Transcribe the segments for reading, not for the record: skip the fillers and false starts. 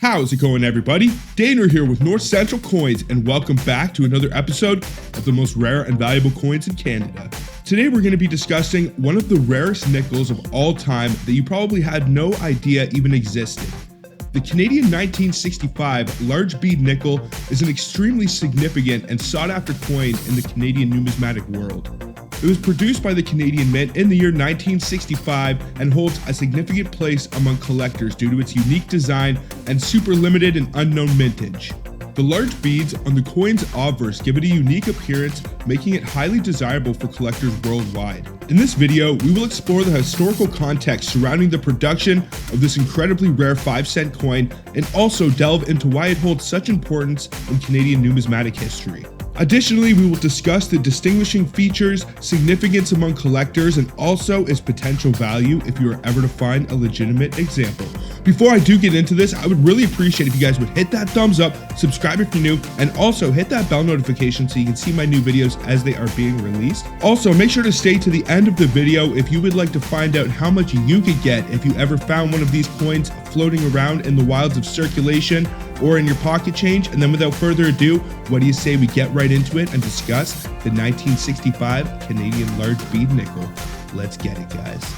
How's it going, everybody? Daner here with North Central Coins, and welcome back to another episode of the most rare and valuable coins in Canada. Today we're going to be discussing one of the rarest nickels of all time that you probably had no idea even existed. The Canadian 1965 large bead nickel is an extremely significant and sought-after coin in the Canadian numismatic world. It was produced by the Canadian Mint in the year 1965 and holds a significant place among collectors due to its unique design and super limited and unknown mintage. The large beads on the coin's obverse give it a unique appearance, making it highly desirable for collectors worldwide. In this video, we will explore the historical context surrounding the production of this incredibly rare 5-cent coin and also delve into why it holds such importance in Canadian numismatic history. Additionally, we will discuss the distinguishing features, significance among collectors, and also its potential value if you are ever to find a legitimate example. Before I do get into this, I would really appreciate if you guys would hit that thumbs up, subscribe if you're new, and also hit that bell notification so you can see my new videos as they are being released. Also, make sure to stay to the end of the video if you would like to find out how much you could get if you ever found one of these coins floating around in the wilds of circulation or in your pocket change. And then without further ado, what do you say we get right into it and discuss the 1965 Canadian large bead nickel? Let's get it, guys.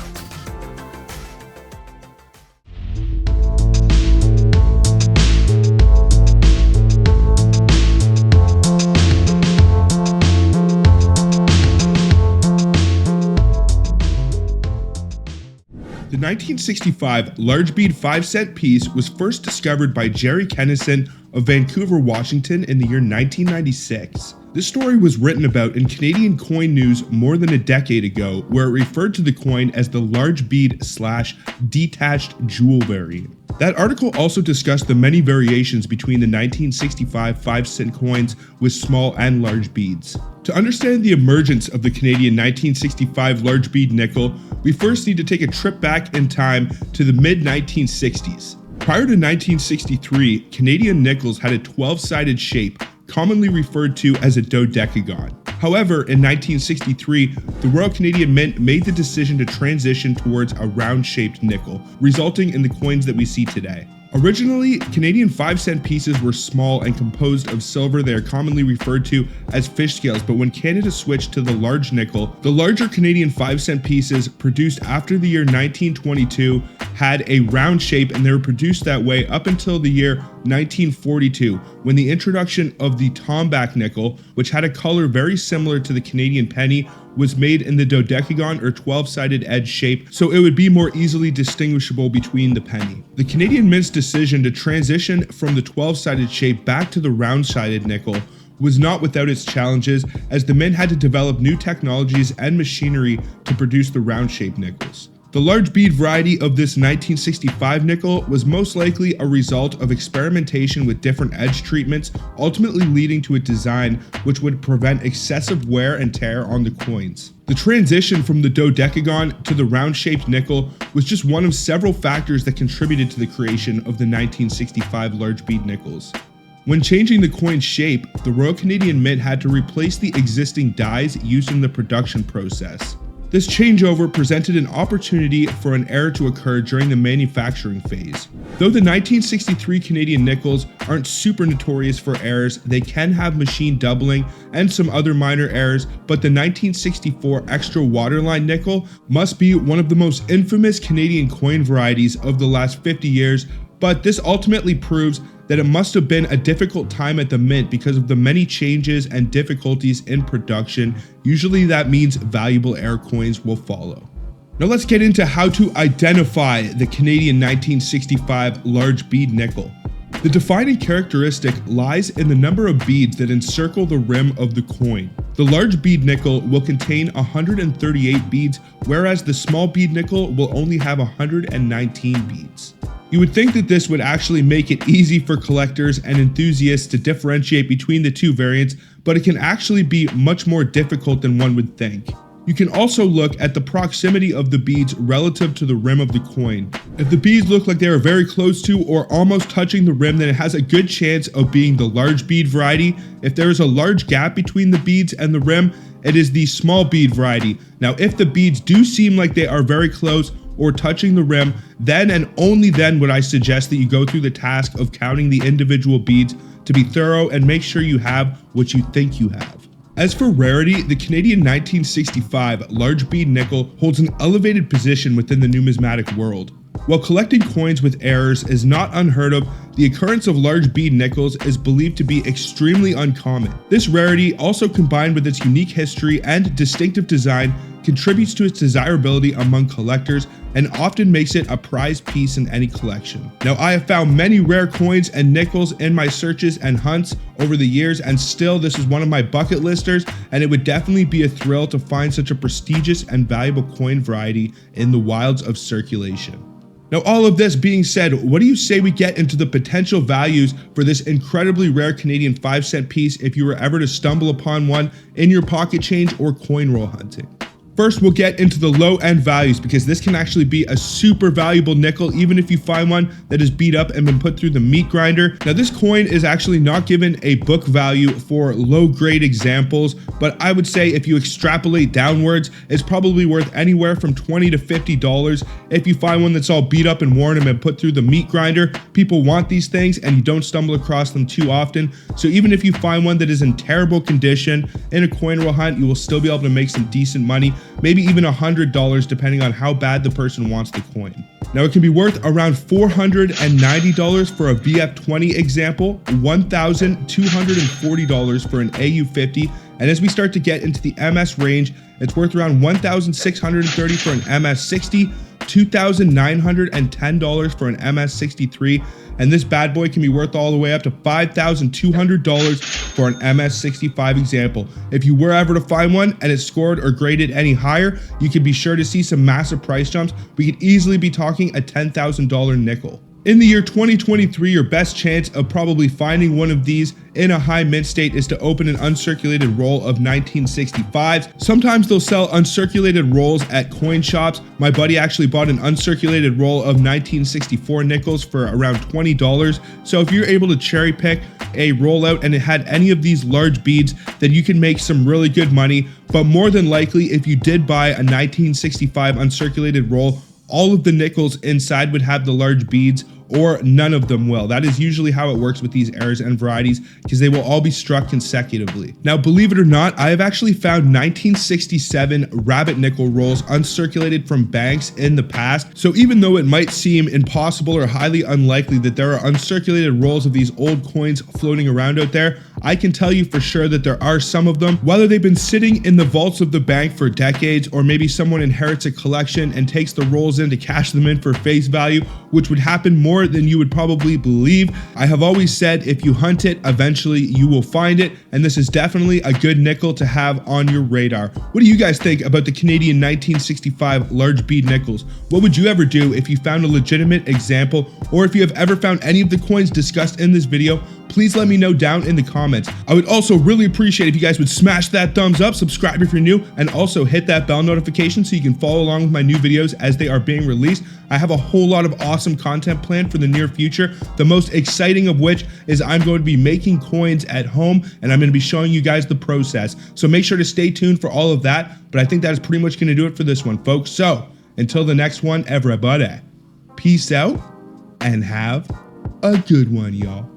The 1965 large bead 5-cent piece was first discovered by Jerry Kennison of Vancouver, Washington in the year 1996. This story was written about in Canadian Coin News more than a decade ago, where it referred to the coin as the large bead / detached jewel variant. That article also discussed the many variations between the 1965 5-cent coins with small and large beads. To understand the emergence of the Canadian 1965 large bead nickel, we first need to take a trip back in time to the mid-1960s. Prior to 1963, Canadian nickels had a 12-sided shape, commonly referred to as a dodecagon. However, in 1963, the Royal Canadian Mint made the decision to transition towards a round-shaped nickel, resulting in the coins that we see today. Originally, Canadian 5-cent pieces were small and composed of silver. They are commonly referred to as fish scales, but when Canada switched to the large nickel, the larger Canadian 5-cent pieces produced after the year 1922 had a round shape, and they were produced that way up until the year 1942, when the introduction of the tomback nickel, which had a color very similar to the Canadian penny, was made in the dodecagon or 12-sided edge shape, so it would be more easily distinguishable between the penny. The Canadian Mint's decision to transition from the 12-sided shape back to the round-sided nickel was not without its challenges, as the Mint had to develop new technologies and machinery to produce the round-shaped nickels. The large bead variety of this 1965 nickel was most likely a result of experimentation with different edge treatments, ultimately leading to a design which would prevent excessive wear and tear on the coins. The transition from the dodecagon to the round-shaped nickel was just one of several factors that contributed to the creation of the 1965 large bead nickels. When changing the coin's shape, the Royal Canadian Mint had to replace the existing dies used in the production process. This changeover presented an opportunity for an error to occur during the manufacturing phase. Though the 1963 Canadian nickels aren't super notorious for errors, they can have machine doubling and some other minor errors, but the 1964 extra waterline nickel must be one of the most infamous Canadian coin varieties of the last 50 years, but this ultimately proves that it must have been a difficult time at the Mint because of the many changes and difficulties in production. Usually that means valuable error coins will follow. Now let's get into how to identify the Canadian 1965 large bead nickel. The defining characteristic lies in the number of beads that encircle the rim of the coin. The large bead nickel will contain 138 beads, whereas the small bead nickel will only have 119 beads. You would think that this would actually make it easy for collectors and enthusiasts to differentiate between the two variants, but it can actually be much more difficult than one would think. You can also look at the proximity of the beads relative to the rim of the coin. If the beads look like they are very close to or almost touching the rim, then it has a good chance of being the large bead variety. If there is a large gap between the beads and the rim, it is the small bead variety. Now, if the beads do seem like they are very close, or touching the rim, then and only then would I suggest that you go through the task of counting the individual beads to be thorough and make sure you have what you think you have. As for rarity, the Canadian 1965 large bead nickel holds an elevated position within the numismatic world. While collecting coins with errors is not unheard of, the occurrence of large bead nickels is believed to be extremely uncommon. This rarity, also combined with its unique history and distinctive design, contributes to its desirability among collectors and often makes it a prized piece in any collection. Now, I have found many rare coins and nickels in my searches and hunts over the years, and still this is one of my bucket listers, and it would definitely be a thrill to find such a prestigious and valuable coin variety in the wilds of circulation. Now, all of this being said, what do you say we get into the potential values for this incredibly rare Canadian 5-cent piece if you were ever to stumble upon one in your pocket change or coin roll hunting? First, we'll get into the low-end values because this can actually be a super valuable nickel even if you find one that is beat up and been put through the meat grinder. Now, this coin is actually not given a book value for low-grade examples, but I would say if you extrapolate downwards, it's probably worth anywhere from $20 to $50. If you find one that's all beat up and worn and been put through the meat grinder, people want these things and you don't stumble across them too often. So even if you find one that is in terrible condition in a coin roll hunt, you will still be able to make some decent money. Maybe even $100 depending on how bad the person wants the coin. Now, it can be worth around $490 for a VF20 example, $1,240 for an AU50, and as we start to get into the MS range, it's worth around $1,630 for an MS60, $2,910 for an MS63, and this bad boy can be worth all the way up to $5,200 for an MS65 example. If you were ever to find one and it's scored or graded any higher, you can be sure to see some massive price jumps. We could easily be talking a $10,000 nickel. In the year 2023, your best chance of probably finding one of these in a high mint state is to open an uncirculated roll of 1965s. Sometimes they'll sell uncirculated rolls at coin shops. My buddy actually bought an uncirculated roll of 1964 nickels for around $20. So if you're able to cherry pick a rollout and it had any of these large beads, then you can make some really good money. But more than likely, if you did buy a 1965 uncirculated roll, all of the nickels inside would have the large beads, or none of them will. That is usually how it works with these errors and varieties, because they will all be struck consecutively. Now, believe it or not, I have actually found 1967 rabbit nickel rolls uncirculated from banks in the past. So even though it might seem impossible or highly unlikely that there are uncirculated rolls of these old coins floating around out there, I can tell you for sure that there are some of them. Whether they've been sitting in the vaults of the bank for decades, or maybe someone inherits a collection and takes the rolls in to cash them in for face value, which would happen more than you would probably believe. I have always said if you hunt it, eventually you will find it, and this is definitely a good nickel to have on your radar. What do you guys think about the Canadian 1965 large bead nickels? What would you ever do if you found a legitimate example, or if you have ever found any of the coins discussed in this video? Please let me know down in the comments. I would also really appreciate if you guys would smash that thumbs up, subscribe if you're new, and also hit that bell notification so you can follow along with my new videos as they are being released. I have a whole lot of awesome content planned for the near future, the most exciting of which is I'm going to be making coins at home, and I'm going to be showing you guys the process. So make sure to stay tuned for all of that, but I think that is pretty much going to do it for this one, folks. So until the next one, everybody, peace out and have a good one, y'all.